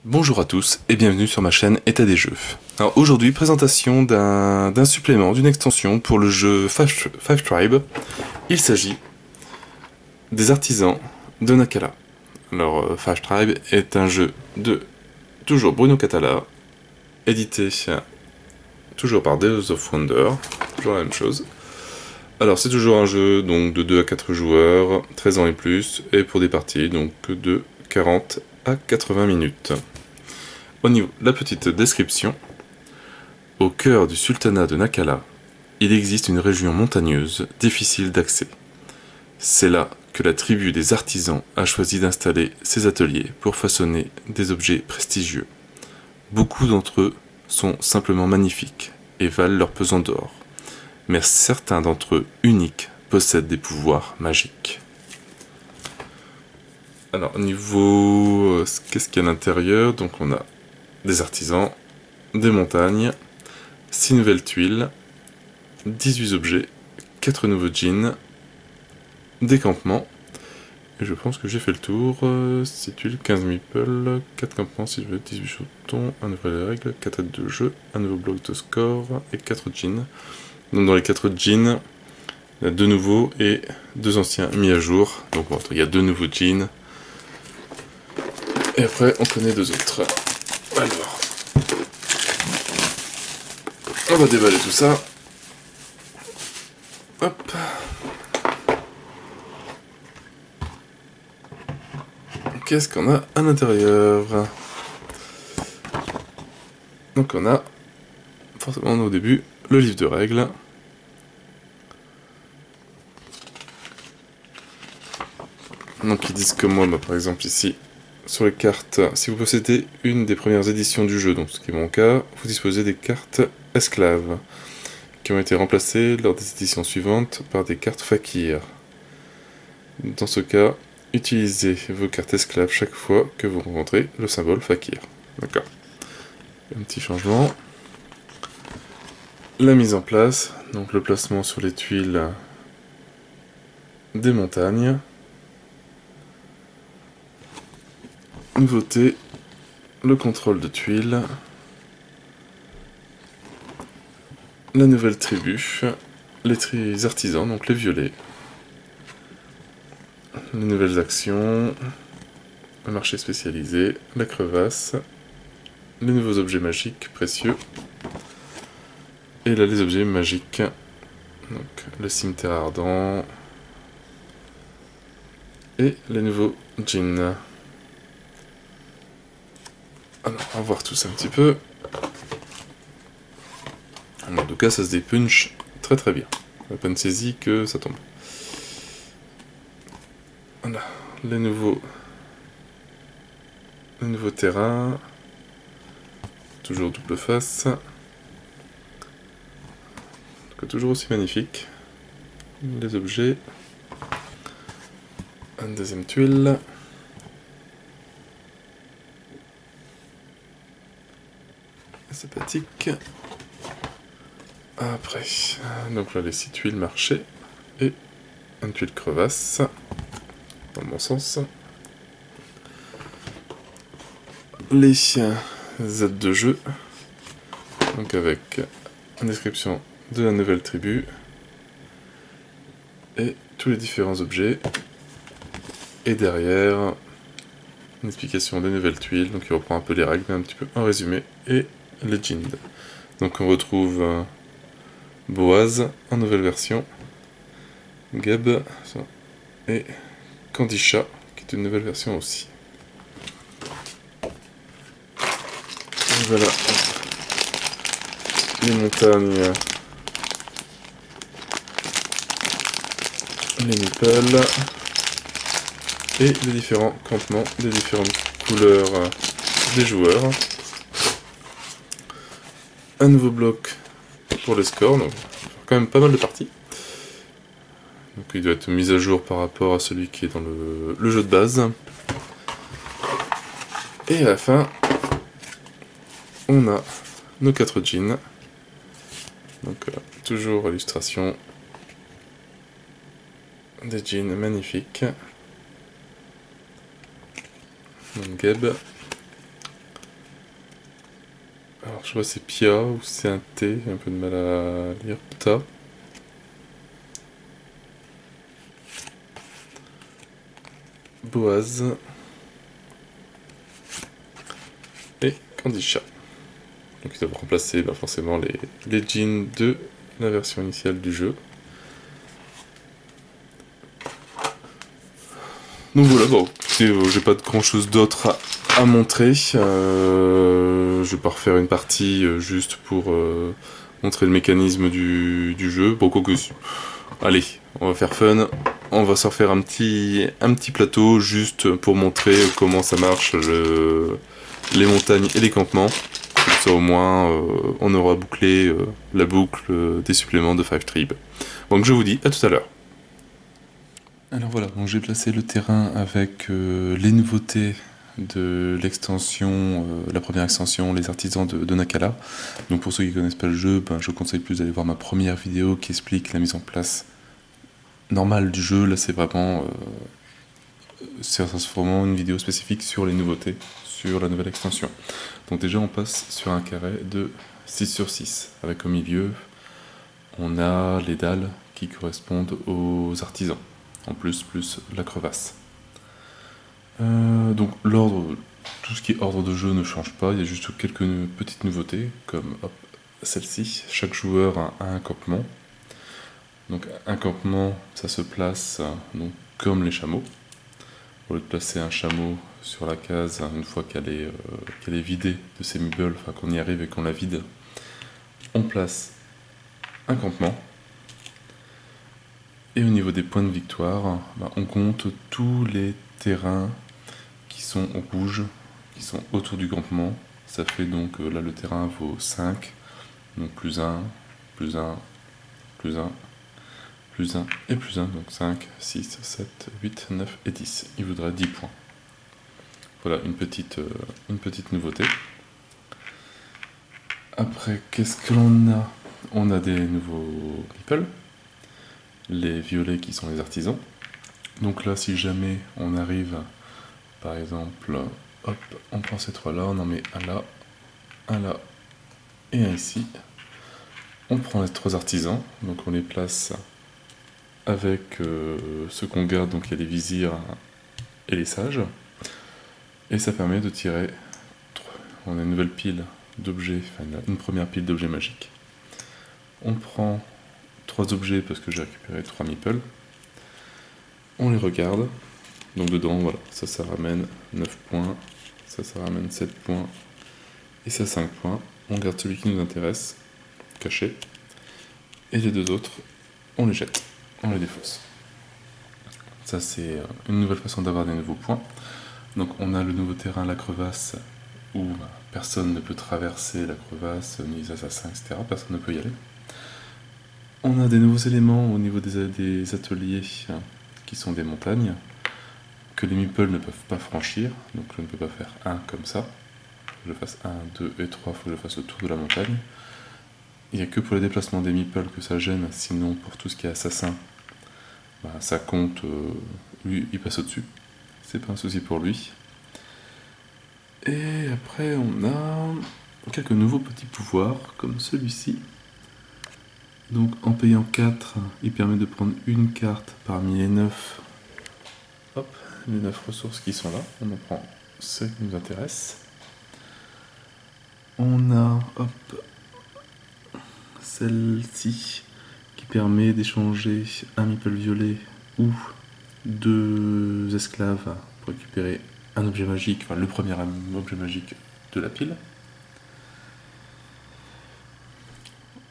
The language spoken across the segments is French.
Bonjour à tous et bienvenue sur ma chaîne État des jeux. Alors aujourd'hui, présentation d'un supplément, d'une extension pour le jeu Five Tribe. Il s'agit des artisans de Nakala. Alors Five Tribe est un jeu de toujours Bruno Cathala, édité toujours par Days of Wonder, toujours la même chose. Alors c'est toujours un jeu donc de 2 à 4 joueurs, 13 ans et plus, et pour des parties donc de 40 à 80 minutes. Au niveau de la petite description, au cœur du sultanat de Nakala, il existe une région montagneuse, difficile d'accès. C'est là que la tribu des artisans a choisi d'installer ses ateliers pour façonner des objets prestigieux. Beaucoup d'entre eux sont simplement magnifiques et valent leur pesant d'or, mais certains d'entre eux, uniques, possèdent des pouvoirs magiques. Alors, niveau... qu'est-ce qu'il y a à l'intérieur? Donc on a des artisans, des montagnes, 6 nouvelles tuiles, 18 objets, 4 nouveaux jeans, des campements, et je pense que j'ai fait le tour. 6 tuiles, 15 meeples, 4 campements si je veux, 18 jetons, un nouvel règle, 4 aides de jeu, un nouveau bloc de score et 4 jeans. Donc dans les 4 jeans, il y a 2 nouveaux et 2 anciens mis à jour. Donc bon, il y a 2 nouveaux jeans. Et après, on connaît 2 autres. Alors, on va déballer tout ça. Hop. Qu'est-ce qu'on a à l'intérieur? Donc on a, forcément au début, le livre de règles. Donc ils disent que moi, par exemple ici, sur les cartes, si vous possédez une des premières éditions du jeu, donc ce qui est mon cas, vous disposez des cartes esclaves, qui ont été remplacées lors des éditions suivantes par des cartes fakir. Dans ce cas, utilisez vos cartes esclaves chaque fois que vous rencontrez le symbole fakir. D'accord. Un petit changement. La mise en place, donc le placement sur les tuiles des montagnes. Nouveauté, le contrôle de tuiles. La nouvelle tribu, les artisans, donc les violets. Les nouvelles actions, le marché spécialisé, la crevasse, les nouveaux objets magiques précieux, et là les objets magiques, donc le cimetière ardent, et les nouveaux djinns. Alors, on va voir tout ça un petit peu. En tout cas, ça se dépunch très très bien. À peine saisi que ça tombe. Voilà, les nouveaux terrains. Toujours double face. Donc, toujours aussi magnifique. Les objets. Une deuxième tuile. Sympathique. Après, donc là les 6 tuiles marché et une tuile crevasse, dans le bon sens. Les aides de jeu, donc avec une description de la nouvelle tribu et tous les différents objets. Et derrière, une explication des nouvelles tuiles, donc il reprend un peu les règles, mais un petit peu en résumé, et les jeans. Donc on retrouve Boaz en nouvelle version, Geb et Candisha, qui est une nouvelle version aussi. Et voilà les montagnes, les meeples et les différents campements des différentes couleurs des joueurs. Un nouveau bloc pour les scores, donc quand même pas mal de parties. Donc il doit être mis à jour par rapport à celui qui est dans le jeu de base. Et à la fin, on a nos 4 jeans. Donc toujours illustration des jeans magnifiques. Donc Geb, Alors je sais pas si c'est Pia ou si c'est un T, j'ai un peu de mal à lire. Ta. Boaz. Et Candisha. Donc ils doivent remplacer forcément les jeans de la version initiale du jeu. Donc voilà, bon, j'ai pas de grand chose d'autre à montrer. Je vais pas refaire une partie juste pour montrer le mécanisme du jeu. Bon, quoi que... Allez, on va faire fun. On va s'en faire un petit plateau juste pour montrer comment ça marche, les montagnes et les campements. Comme ça au moins, on aura bouclé la boucle des suppléments de Five Tribe. Donc je vous dis à tout à l'heure. Alors voilà, donc j'ai placé le terrain avec les nouveautés de l'extension, la première extension, les artisans de Nakala. Donc pour ceux qui ne connaissent pas le jeu, je vous conseille plus d'aller voir ma première vidéo qui explique la mise en place normale du jeu. Là c'est vraiment une vidéo spécifique sur les nouveautés, sur la nouvelle extension. Donc déjà on passe sur un carré de 6 sur 6, avec au milieu on a les dalles qui correspondent aux artisans. En plus la crevasse. Donc l'ordre, tout ce qui est ordre de jeu ne change pas, il y a juste quelques petites nouveautés, comme celle-ci, chaque joueur a un campement. Donc un campement, ça se place donc, comme les chameaux. Au lieu de placer un chameau sur la case, une fois qu'elle est vidée de ses meebles, enfin qu'on y arrive et qu'on la vide, on place un campement. Et au niveau des points de victoire, on compte tous les terrains qui sont rouges, qui sont autour du campement. Ça fait donc, là le terrain vaut 5, donc plus 1, plus 1, plus 1, plus 1 et plus 1, donc 5, 6, 7, 8, 9 et 10. Il voudrait 10 points. Voilà, une petite nouveauté. Après, qu'est-ce que l'on a? On a des nouveaux meeples. Les violets qui sont les artisans. Donc là, si jamais on arrive, par exemple, hop, on prend ces trois-là, on en met un là et un ici. On prend les trois artisans, donc on les place avec ceux qu'on garde, donc il y a les vizirs et les sages. Et ça permet de tirer, on a une nouvelle pile d'objets, enfin une première pile d'objets magiques. On prend 3 objets parce que j'ai récupéré 3 meeples. On les regarde. Donc dedans, voilà, ça ramène 9 points, ça ramène 7 points, et ça 5 points. On garde celui qui nous intéresse, caché, et les deux autres, on les jette, on les défausse. Ça c'est une nouvelle façon d'avoir des nouveaux points. Donc on a le nouveau terrain, la crevasse, où personne ne peut traverser la crevasse, ni les assassins, etc. Personne ne peut y aller. On a des nouveaux éléments au niveau des ateliers, qui sont des montagnes, que les meeples ne peuvent pas franchir, donc je ne peux pas faire un comme ça. Faut que je fasse 1, 2 et 3, il faut que je fasse le tour de la montagne. Il n'y a que pour les déplacements des meeples que ça gêne, sinon pour tout ce qui est assassin, ça compte, lui il passe au-dessus, c'est pas un souci pour lui. Et après on a quelques nouveaux petits pouvoirs, comme celui-ci. Donc en payant 4, il permet de prendre une carte parmi les 9. Hop, les 9 ressources qui sont là, on en prend ceux qui nous intéressent. On a, hop, celle-ci qui permet d'échanger un meeple violet ou 2 esclaves pour récupérer un objet magique, enfin le premier objet magique de la pile.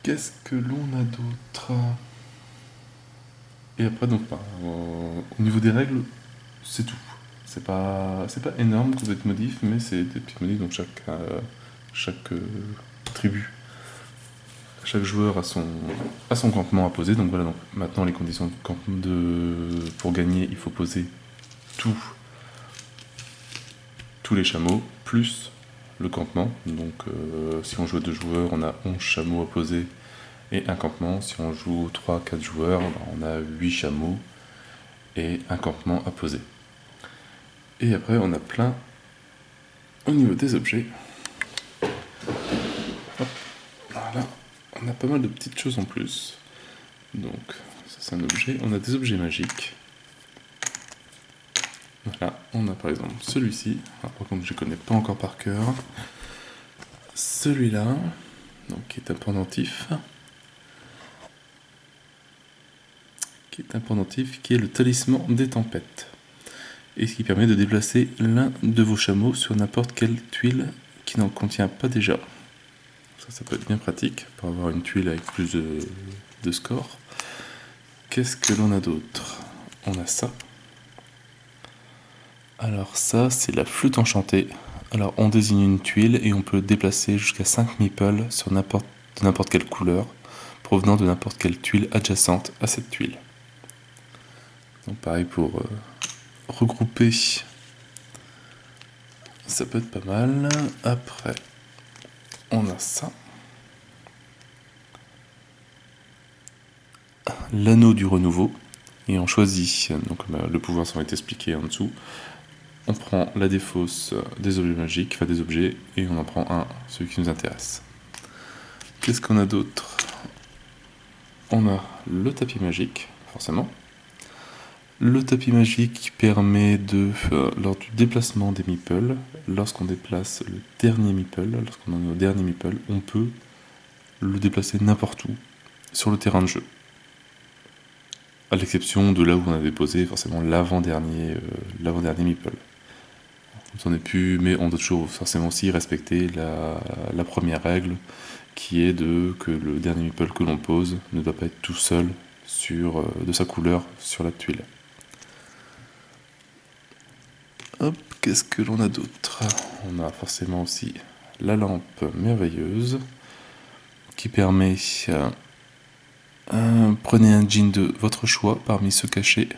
Qu'est-ce que l'on a d'autre? Et après, donc, au niveau des règles, c'est tout. C'est pas énorme comme petites modifs, mais c'est des petites modifs, donc chaque tribu, chaque joueur a son campement à poser. Donc voilà, donc maintenant les conditions de pour gagner, il faut poser tous les chameaux, plus le campement. Donc si on joue à 2 joueurs, on a 11 chameaux à poser et un campement. Si on joue 3-4 joueurs, on a 8 chameaux et un campement à poser. Et après on a plein au niveau des objets. on a pas mal de petites choses en plus. Donc, ça c'est un objet. On a des objets magiques. Voilà, on a par exemple celui-ci. Par contre, je ne connais pas encore par cœur. Celui-là, donc qui est un pendentif. Qui est le talisman des tempêtes. Et ce qui permet de déplacer l'un de vos chameaux sur n'importe quelle tuile qui n'en contient pas déjà. Ça peut être bien pratique pour avoir une tuile avec plus de score. Qu'est-ce que l'on a d'autre? On a ça. Alors ça, c'est la flûte enchantée. Alors on désigne une tuile et on peut déplacer jusqu'à 5 meeples sur n'importe quelle couleur, provenant de n'importe quelle tuile adjacente à cette tuile. Donc pareil pour regrouper, ça peut être pas mal. Après, on a ça. L'anneau du renouveau. Et on choisit, donc le pouvoir ça va être expliqué en dessous. On prend la défausse des objets magiques, enfin des objets, et on en prend un, celui qui nous intéresse. Qu'est-ce qu'on a d'autre? On a le tapis magique, forcément. Le tapis magique qui permet de, lors du déplacement des meeples, lorsqu'on déplace le dernier meeple, lorsqu'on en est au dernier meeple, on peut le déplacer n'importe où sur le terrain de jeu. À l'exception de là où on a déposé forcément l'avant-dernier meeple. On n'est plus, mais on doit toujours forcément aussi respecter la première règle qui est que le dernier meeple que l'on pose ne doit pas être tout seul de sa couleur sur la tuile. Hop, qu'est-ce que l'on a d'autre? On a forcément aussi la lampe merveilleuse qui permet... prenez un djinn de votre choix parmi ceux cachés,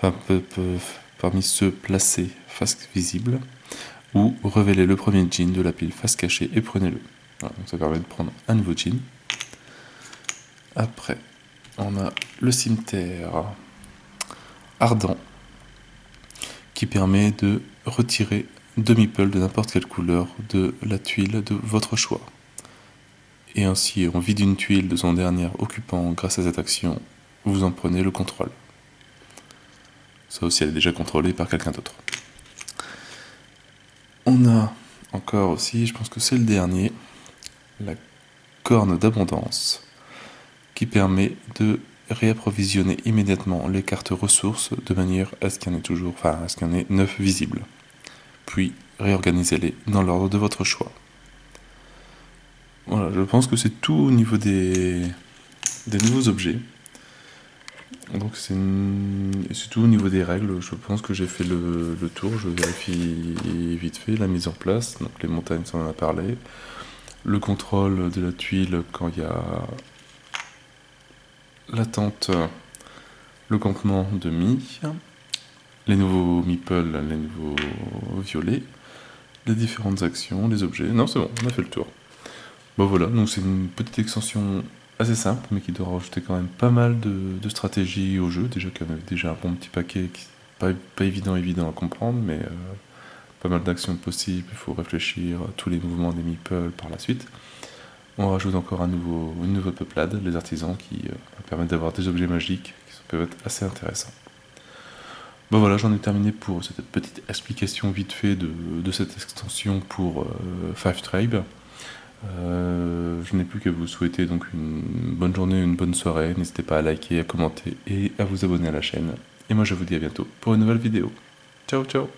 parmi ceux placés face visible, ou révélez le premier djinn de la pile face cachée et prenez-le. Voilà, donc ça permet de prendre un nouveau djinn. Après, on a le cimetière ardent qui permet de retirer 2 meeples de n'importe quelle couleur de la tuile de votre choix. Et ainsi, on vide une tuile de son dernier occupant grâce à cette action, vous en prenez le contrôle. Ça aussi, elle est déjà contrôlée par quelqu'un d'autre. On a encore aussi, je pense que c'est le dernier, la corne d'abondance, qui permet de réapprovisionner immédiatement les cartes ressources de manière à ce qu'il y en ait toujours, à ce qu'il y en ait 9 visibles. Puis réorganisez-les dans l'ordre de votre choix. Voilà, je pense que c'est tout au niveau des nouveaux objets. Donc c'est tout au niveau des règles. Je pense que j'ai fait le tour. Je vérifie vite fait la mise en place. Donc les montagnes, ça on en a parlé. Le contrôle de la tuile quand il y a l'attente, le campement de mie, les nouveaux meeples, les nouveaux violets, les différentes actions, les objets. Non, c'est bon, on a fait le tour. Bon voilà, donc c'est une petite extension assez simple, mais qui doit rajouter quand même pas mal de stratégies au jeu. Déjà qu'il y en avait déjà un bon petit paquet, qui pas évident à comprendre, mais pas mal d'actions possibles, il faut réfléchir à tous les mouvements des meeples par la suite. On rajoute encore une nouvelle peuplade, les artisans, qui permettent d'avoir des objets magiques qui peuvent être assez intéressants. Bon voilà, j'en ai terminé pour cette petite explication vite fait de cette extension pour Five Tribe. Je n'ai plus qu'à vous souhaiter donc une bonne journée, une bonne soirée. N'hésitez pas à liker, à commenter et à vous abonner à la chaîne. Et moi je vous dis à bientôt pour une nouvelle vidéo. Ciao ciao.